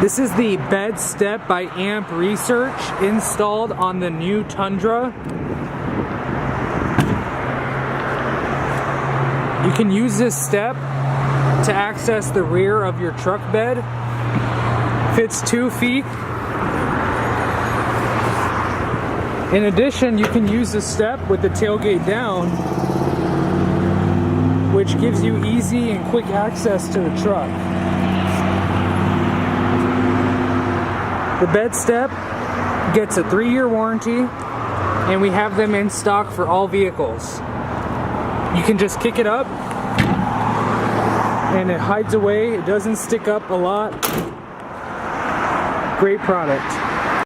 This is the BEDSTEP by AMP Research installed on the new Tundra. You can use this step to access the rear of your truck bed. Fits 2 feet. In addition, you can use this step with the tailgate down, which gives you easy and quick access to the truck. The BEDSTEP gets a 3-year warranty, and we have them in stock for all vehicles. You can just kick it up and it hides away. It doesn't stick up a lot. Great product.